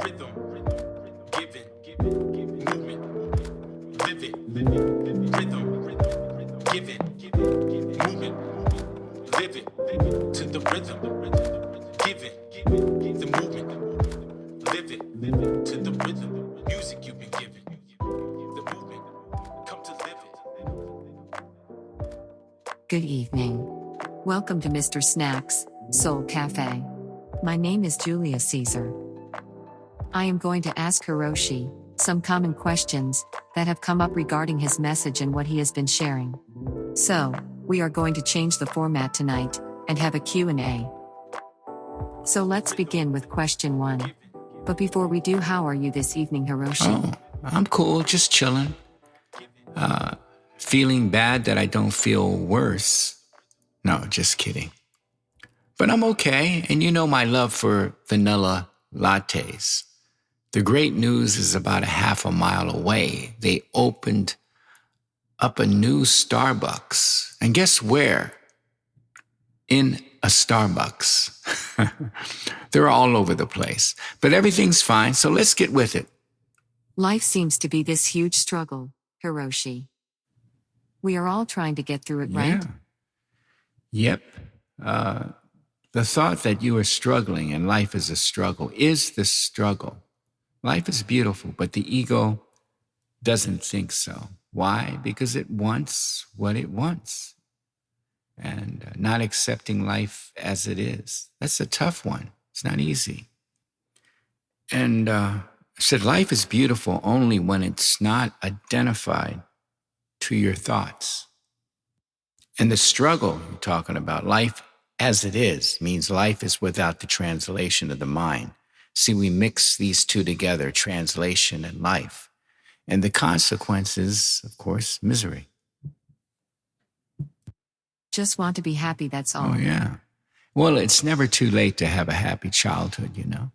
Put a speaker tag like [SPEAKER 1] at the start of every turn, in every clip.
[SPEAKER 1] Rhythm, giving, movement, live it. Rhythm, giving, movement, live it. To the rhythm, giving, the movement, live it. To the rhythm, music you've been given, the movement, come to live it.
[SPEAKER 2] Good evening. Welcome to MR.SNACKS, Soul Cafe. My name is Julia Caesar. I am going to ask Hiroshi some common questions that have come up regarding his message and what he has been sharing. So, we are going to change the format tonight and have a Q&A. So let's begin with question 1. But before we do, how are you this evening, Hiroshi?
[SPEAKER 3] Oh, I'm cool, just chilling. Feeling bad that I don't feel worse. No, just kidding. But I'm okay, and you know my love for vanilla lattes. The great news is about a half a mile away. They opened up a new Starbucks. And guess where? In a Starbucks. They're all over the place. But everything's fine, so let's get with it.
[SPEAKER 2] Life seems to be this huge struggle, Hiroshi. We are all trying to get through it, right?
[SPEAKER 3] Yep. The thought that you are struggling and life is a struggle is the struggle. Life is beautiful, but the ego doesn't think so. Why? Because it wants what it wants. And not accepting life as it is. That's a tough one. It's not easy. And I said life is beautiful only when it's not identified to your thoughts. And the struggle you're talking about, life as it is, means life is without the translation of the mind. See, we mix these two together, translation and life. And the consequence is, of course, misery.
[SPEAKER 2] Just want to be happy, that's all.
[SPEAKER 3] Oh, yeah. Well, it's never too late to have a happy childhood, you know.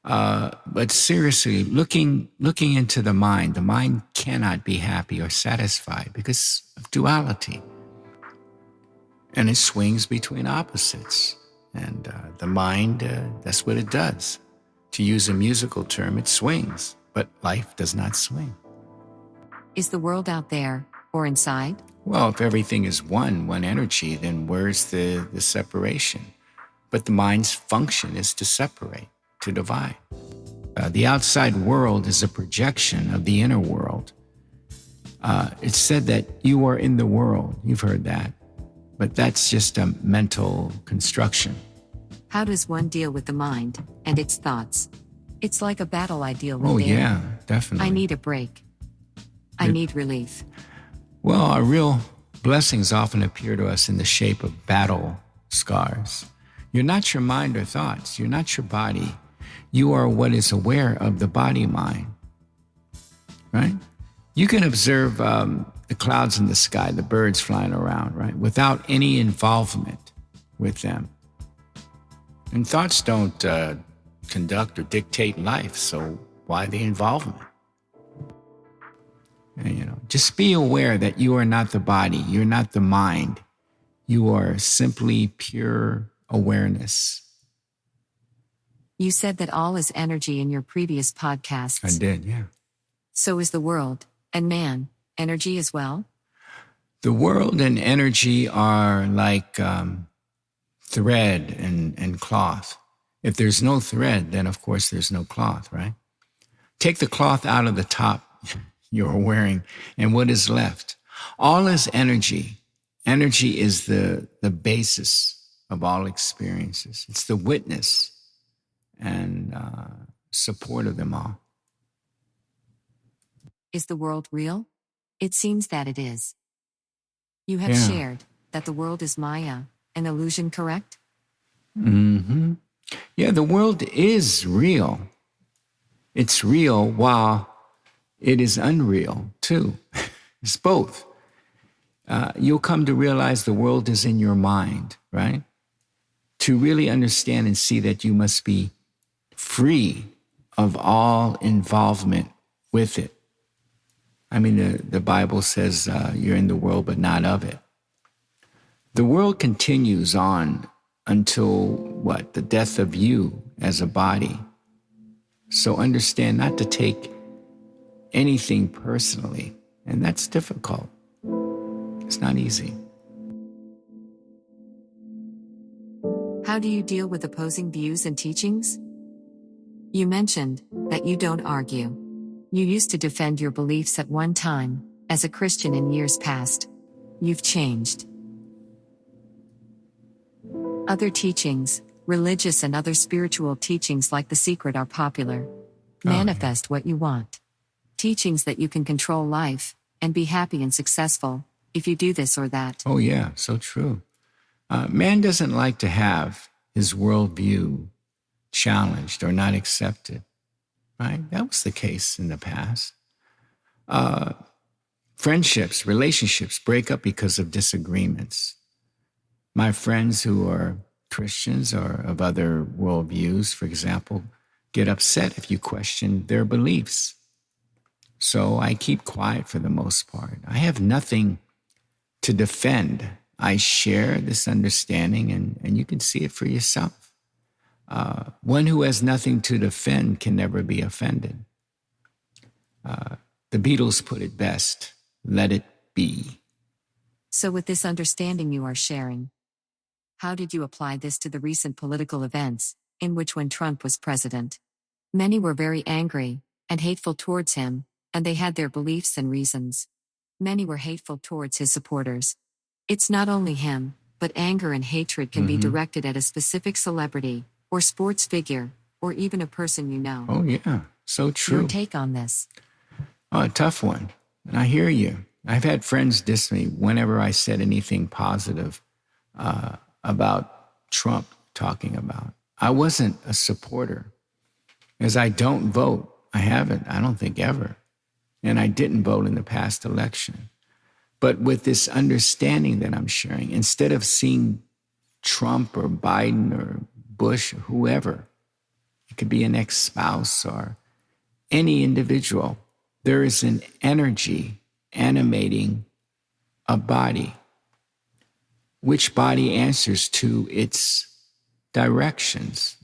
[SPEAKER 3] But seriously, looking into the mind cannot be happy or satisfied because of duality. And it swings between opposites. And the mind, that's what it does. To use a musical term, it swings, but life does not swing.
[SPEAKER 2] Is the world out there or inside?
[SPEAKER 3] Well, if everything is one energy, then where's the separation? But the mind's function is to separate, to divide. The outside world is a projection of the inner world. It's said that you are in the world. You've heard that. But that's just a mental construction.
[SPEAKER 2] How does one deal with the mind and its thoughts? It's like a battle I deal with.
[SPEAKER 3] Oh,
[SPEAKER 2] there.
[SPEAKER 3] yeah, definitely.
[SPEAKER 2] I need a break. I need relief.
[SPEAKER 3] Well, our real blessings often appear to us in the shape of battle scars. You're not your mind or thoughts. You're not your body. You are what is aware of the body-mind, right? You can observe the clouds in the sky, the birds flying around, right, without any involvement with them. And thoughts don't conduct or dictate life, so why the involvement? And, just be aware that you are not the body, you're not the mind. You are simply pure awareness.
[SPEAKER 2] You said that all is energy in your previous podcasts.
[SPEAKER 3] I did, yeah.
[SPEAKER 2] So is the world, and man, energy as well?
[SPEAKER 3] The world and energy are like thread and cloth. If there's no thread, then of course there's no cloth, right? Take the cloth out of the top you're wearing, and what is left? All is energy. Energy is the basis of all experiences. It's the witness and support of them all.
[SPEAKER 2] Is the world real? It seems that it is. You have shared that the world is Maya, an illusion, correct?
[SPEAKER 3] Mm-hmm. Yeah, the world is real. It's real while it is unreal, too. It's both. You'll come to realize the world is in your mind, right? To really understand and see that you must be free of all involvement with it. I mean, the Bible says you're in the world, but not of it. The world continues on until what? The death of you as a body. So understand not to take anything personally, and that's difficult. It's not easy.
[SPEAKER 2] How do you deal with opposing views and teachings? You mentioned that you don't argue. You used to defend your beliefs at one time, as a Christian in years past. You've changed. Other teachings, religious and other spiritual teachings like The Secret are popular. Manifest what you want. Teachings that you can control life, and be happy and successful, if you do this or that.
[SPEAKER 3] Oh yeah, so true. Man doesn't like to have his worldview challenged or not accepted, right? That was the case in the past. Friendships, relationships break up because of disagreements. My friends who are Christians or of other worldviews, for example, get upset if you question their beliefs. So I keep quiet for the most part. I have nothing to defend. I share this understanding, and you can see it for yourself. One who has nothing to defend can never be offended. The Beatles put it best, let it be.
[SPEAKER 2] So with this understanding you are sharing, how did you apply this to the recent political events, in which when Trump was president, many were very angry and hateful towards him, and they had their beliefs and reasons. Many were hateful towards his supporters. It's not only him, but anger and hatred can be directed at a specific celebrity, or sports figure, or even a person you know.
[SPEAKER 3] Oh yeah, so true.
[SPEAKER 2] Your take on this?
[SPEAKER 3] Oh, a tough one. And I hear you. I've had friends diss me whenever I said anything positive about Trump talking about. I wasn't a supporter, as I don't vote. I haven't, I don't think ever. And I didn't vote in the past election. But with this understanding that I'm sharing, instead of seeing Trump or Biden or Bush or whoever, it could be an ex-spouse or any individual, there is an energy animating a body. Which body answers to its directions,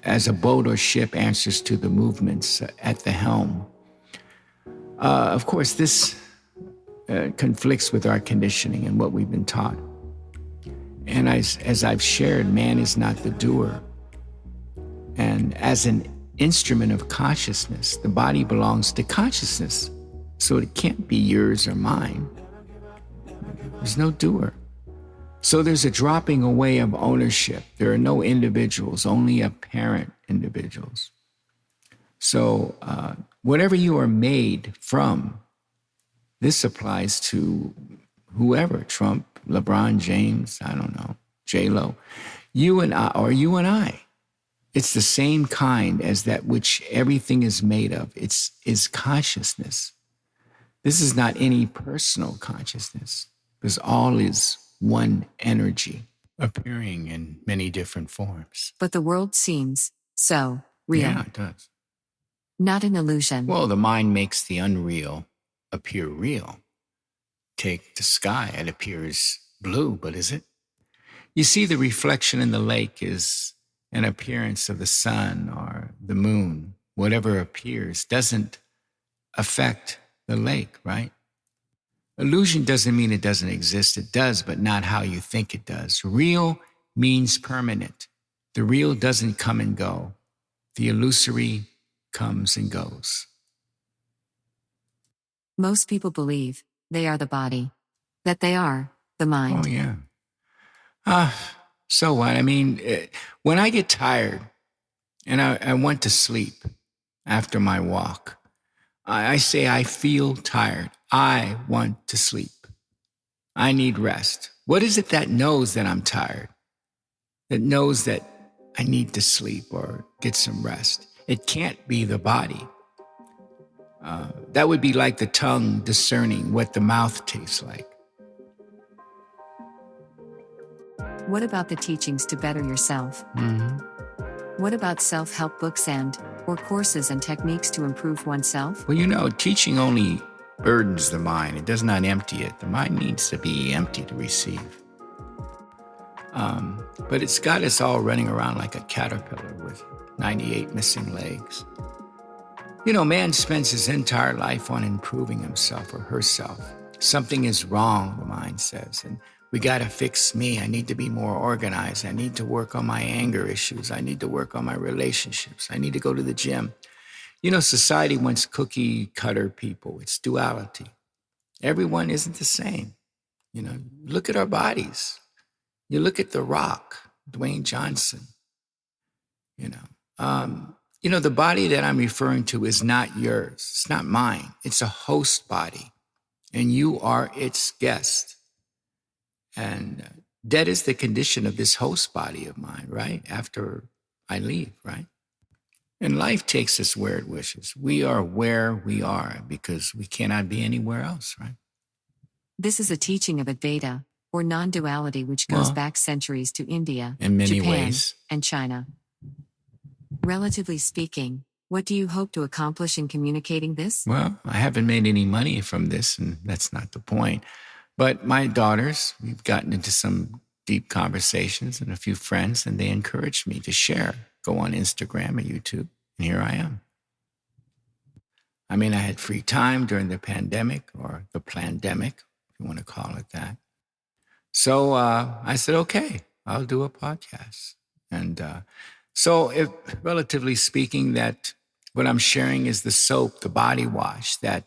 [SPEAKER 3] as a boat or ship answers to the movements at the helm. Of course, this conflicts with our conditioning and what we've been taught. And as I've shared, man is not the doer. And as an instrument of consciousness, the body belongs to consciousness. So it can't be yours or mine. There's no doer. So there's a dropping away of ownership. There are no individuals, only apparent individuals. So whatever you are made from, this applies to whoever, Trump, LeBron James, I don't know, J-Lo, you and I. It's the same kind as that which everything is made of. Is consciousness. This is not any personal consciousness, because all is one energy appearing in many different forms.
[SPEAKER 2] But the world seems so real.
[SPEAKER 3] Yeah, it does.
[SPEAKER 2] Not an illusion.
[SPEAKER 3] Well, the mind makes the unreal appear real. Take the sky, it appears blue, but is it? You see, the reflection in the lake is an appearance of the sun or the moon. Whatever appears doesn't affect the lake, right? Illusion doesn't mean it doesn't exist. It does, but not how you think it does. Real means permanent. The real doesn't come and go. The illusory comes and goes.
[SPEAKER 2] Most people believe they are the body, that they are the mind.
[SPEAKER 3] Oh, yeah. So what? I mean, when I get tired and I want to sleep after my walk, I say I feel tired. I want to sleep. I need rest. What is it that knows that I'm tired? That knows that I need to sleep or get some rest? It can't be the body. That would be like the tongue discerning what the mouth tastes like.
[SPEAKER 2] What about the teachings to better yourself? What about self-help books or courses and techniques to improve oneself?
[SPEAKER 3] Well, teaching only burdens the mind. It does not empty it. The mind needs to be empty to receive. But it's got us all running around like a caterpillar with 98 missing legs. You know, man spends his entire life on improving himself or herself. Something is wrong, the mind says, and we got to fix me. I need to be more organized. I need to work on my anger issues. I need to work on my relationships. I need to go to the gym. You know, society wants cookie cutter people. It's duality. Everyone isn't the same. You know, look at our bodies. You look at The Rock, Dwayne Johnson. The body that I'm referring to is not yours. It's not mine. It's a host body, and you are its guest. And that is the condition of this host body of mine, right? After I leave, right? And life takes us where it wishes. We are where we are because we cannot be anywhere else, right?
[SPEAKER 2] This is a teaching of Advaita, or non-duality, which goes back centuries to India,
[SPEAKER 3] in many
[SPEAKER 2] Japan,
[SPEAKER 3] ways,
[SPEAKER 2] and China. Relatively speaking, what do you hope to accomplish in communicating this?
[SPEAKER 3] Well, I haven't made any money from this, and that's not the point. But my daughters, we've gotten into some deep conversations and a few friends, and they encouraged me to share, go on Instagram and YouTube, and here I am. I mean, I had free time during the pandemic, or the plandemic, if you want to call it that. So I said, okay, I'll do a podcast. And so if, relatively speaking, that what I'm sharing is the soap, the body wash that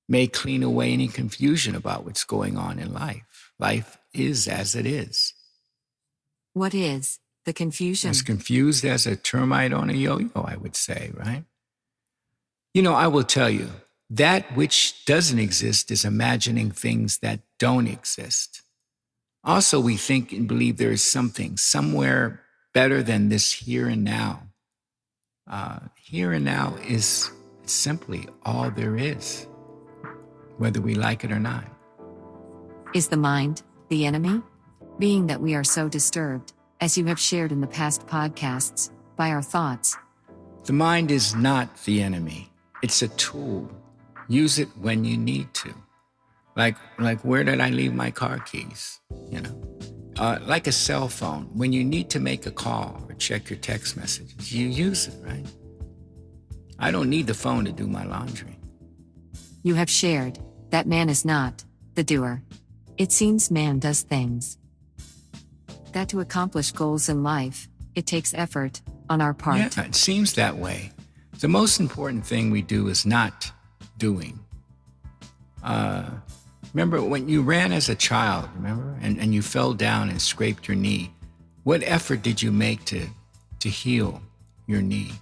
[SPEAKER 3] may clean away any confusion about what's going on in life. Life is as it is.
[SPEAKER 2] What is the confusion?
[SPEAKER 3] As confused as a termite on a yo-yo, I would say, right? You know, I will tell you, that which doesn't exist is imagining things that don't exist. Also, we think and believe there is something, somewhere better than this here and now. Here and now is simply all there is, whether we like it or not.
[SPEAKER 2] Is the mind the enemy? Being that we are so disturbed, as you have shared in the past podcasts, by our thoughts.
[SPEAKER 3] The mind is not the enemy. It's a tool. Use it when you need to. Like where did I leave my car keys? You know, like a cell phone. When you need to make a call or check your text messages, you use it, right? I don't need the phone to do my laundry.
[SPEAKER 2] You have shared that man is not the doer. It seems man does things. That to accomplish goals in life, it takes effort on our part.
[SPEAKER 3] Yeah, it seems that way. The most important thing we do is not doing. Remember when you ran as a child, and you fell down and scraped your knee, what effort did you make to heal your knee?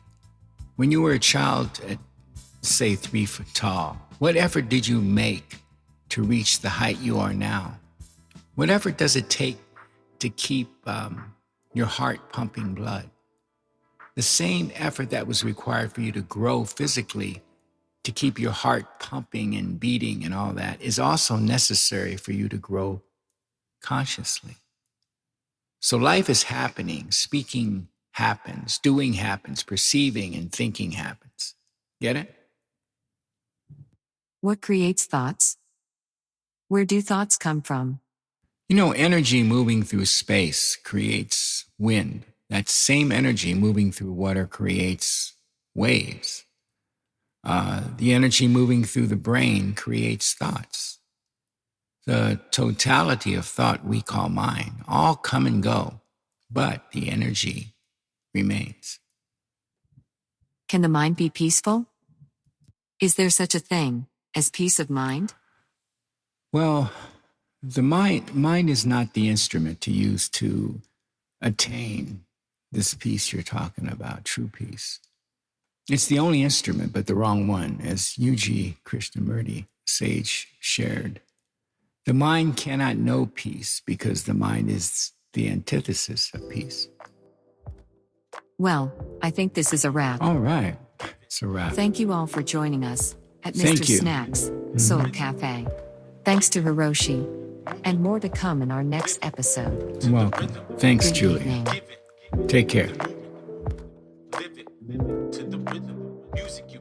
[SPEAKER 3] When you were a child at, say, 3 foot tall, what effort did you make to reach the height you are now? What effort does it take to keep your heart pumping blood? The same effort that was required for you to grow physically, to keep your heart pumping and beating and all that, is also necessary for you to grow consciously. So life is happening, speaking happens, doing happens, perceiving and thinking happens. Get it?
[SPEAKER 2] What creates thoughts? Where do thoughts come from?
[SPEAKER 3] You know, energy moving through space creates wind. That same energy moving through water creates waves. The energy moving through the brain creates thoughts. The totality of thought we call mind all come and go, but the energy remains.
[SPEAKER 2] Can the mind be peaceful? Is there such a thing as peace of mind?
[SPEAKER 3] Well, the mind is not the instrument to use to attain this peace you're talking about, true peace. It's the only instrument, but the wrong one, as Yuji Krishnamurti, sage, shared. The mind cannot know peace because the mind is the antithesis of peace.
[SPEAKER 2] Well, I think this is a wrap.
[SPEAKER 3] All right, it's a wrap.
[SPEAKER 2] Thank you all for joining us at
[SPEAKER 3] Thank
[SPEAKER 2] Mr.
[SPEAKER 3] you.
[SPEAKER 2] Snacks Soul Cafe. Thanks to Hiroshi. And more to come in our next episode.
[SPEAKER 3] You're welcome. Thanks,
[SPEAKER 2] Good
[SPEAKER 3] Julia.
[SPEAKER 2] evening.
[SPEAKER 3] Take care.
[SPEAKER 1] Live it to the rhythm. Music you